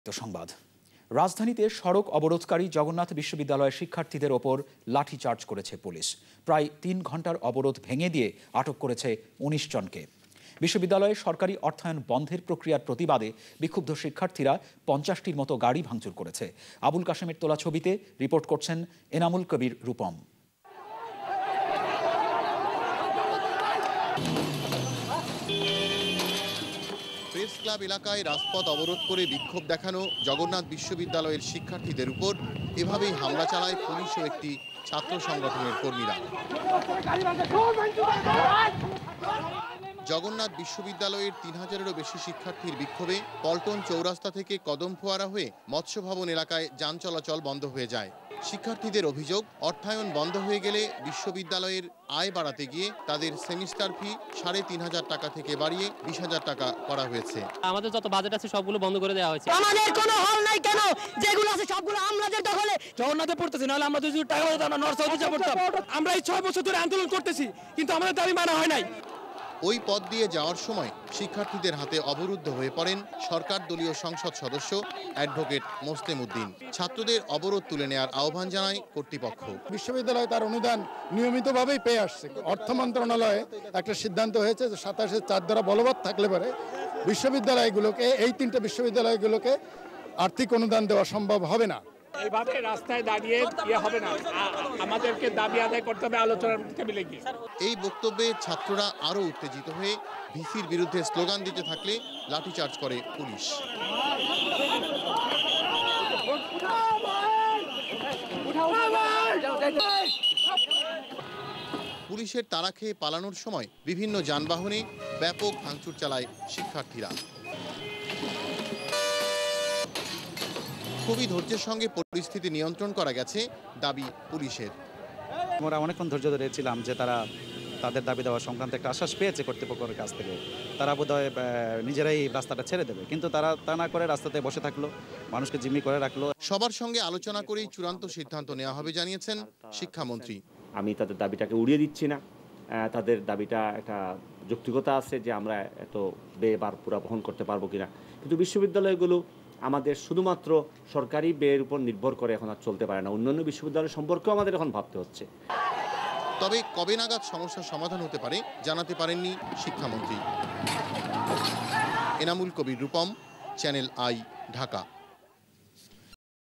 সংবাদ রাজধানীতে সড়ক অবরোধকারী জগন্নাথ বিশ্ববিদ্যালয়ের শিক্ষার্থীদের ওপর লাঠিচার্জ করেছে পুলিশ। প্রায় ৩ ঘন্টার অবরোধ ভেঙে দিয়ে আটক করেছে ১৯ জনকে। বিশ্ববিদ্যালয়ে সরকারি অর্থায়ন বন্ধের প্রক্রিয়ার প্রতিবাদে বিক্ষুব্ধ শিক্ষার্থীরা ৫০টির মতো গাড়ি ভাঙচুর করেছে। আবুল কাশেমের তোলা ছবিতে রিপোর্ট করছেন এনামুল কবির রূপম। প্রেস ক্লাব এলাকায় রাজপথ অবরোধ করে বিক্ষোভ দেখানো জগন্নাথ বিশ্ববিদ্যালয়ের শিক্ষার্থীদের উপর এভাবেই হামলা চালায় পুলিশ ও একটি ছাত্র সংগঠনের কর্মীরা। জগন্নাথ বিশ্ববিদ্যালয়ের ৩০০০-এরও বেশি শিক্ষার্থীর বিক্ষোভে পল্টন চৌরাস্তা থেকে কদম ফোয়ারা হয়ে মৎস্য ভবন এলাকায় যান চলাচল বন্ধ হয়ে যায়। শিক্ষার্থীদের অভিযোগ, অর্থায়ন বন্ধ হয়ে গেলে বিশ্ববিদ্যালয়ের আয় বাড়াতে গিয়ে তাদের সেমিস্টার ফি ৩৫০০ টাকা থেকে বাড়িয়ে ২০,০০০ টাকা করা হয়েছে। আমাদের যত বাজেট আছে সবগুলো বন্ধ করে দেওয়া হয়েছে। আমাদের কোনো হল নাই কেন? যেগুলো আছে সবগুলো আমলাদের দখলে। জগন্নাথে পড়তেছি, নাহলে আমরা যদি টাকা হতো আমরা নর্থ সাউথে পড়তাম। আমরা এই ৬ বছর ধরে আন্দোলন করতেছি, কিন্তু আমাদের দাবি মানা হয় নাই। ওই পথ দিয়ে যাওয়ার সময় শিক্ষার্থীদের হাতে অবরুদ্ধ হয়ে পড়েন সরকার দলীয় সংসদ সদস্য অ্যাডভোকেট মোসলেম উদ্দিন। ছাত্রদের অবরোধ তুলে নেওয়ার আহ্বান জানায় কর্তৃপক্ষ। বিশ্ববিদ্যালয় তার অনুদান নিয়মিতভাবেই পেয়ে আসছে। অর্থ মন্ত্রণালয়ে একটা সিদ্ধান্ত হয়েছে যে ২৭/৪ দ্বারা বলবৎ থাকলে পরে বিশ্ববিদ্যালয়গুলোকে, এই 3টে বিশ্ববিদ্যালয়গুলোকে আর্থিক অনুদান দেওয়া সম্ভব হবে না। এইভাবে রাস্তায় দাঁড়িয়ে হবে না, আমাদেরকে দাবি আদায় করতে হবে আলোচনার টেবিলে গিয়ে। এই বক্তব্যে ছাত্ররা আরও উত্তেজিত হয়ে ভিসির বিরুদ্ধে স্লোগান দিতে থাকলে লাঠিচার্জ করে পুলিশ। পুলিশের তাড়া খেয়ে পালানোর সময় বিভিন্ন যানবাহনে ব্যাপক ভাঙচুর চালায় শিক্ষার্থীরা। খুবই ধৈর্যের সঙ্গে পরিস্থিতি নিয়ন্ত্রণ করা গেছে দাবি পুলিশের। আমরা অনেকক্ষণ ধৈর্য ধরেছিলাম যে তারা তাদের দাবি দেওয়া সংক্রান্ত একটা আশ্বাস পেয়েছে কর্তৃপক্ষের কাছ থেকে। তারা বোধহয় নিজেরাই রাস্তাটা ছেড়ে দেবে, কিন্তু তারা তা না করে রাস্তাতে বসে থাকলো, মানুষকে জিম্মি করে রাখলো। সবার সঙ্গে আলোচনা করেই চূড়ান্ত সিদ্ধান্ত নেওয়া হবে জানিয়েছেন শিক্ষামন্ত্রী। আমি তাদের দাবিটাকে উড়িয়ে দিচ্ছি না। তাদের দাবিটা একটা যৌক্তিকতা আছে যে আমরা এত ব্যয়ভার পুরা বহন করতে পারবো কিনা, কিন্তু বিশ্ববিদ্যালয়গুলো আমাদের শুধুমাত্র সরকারি ব্যয়ের উপর নির্ভর করে এখন আর চলতে পারে না। অন্যান্য বিশ্ববিদ্যালয় সম্পর্কেও আমাদের এখন ভাবতে হচ্ছে। তবে কবে নাগাদ সমস্যার সমাধান হতে পারে জানাতে পারেননি শিক্ষামন্ত্রী। Enamul Kabir Rupam, channel I, Dhaka.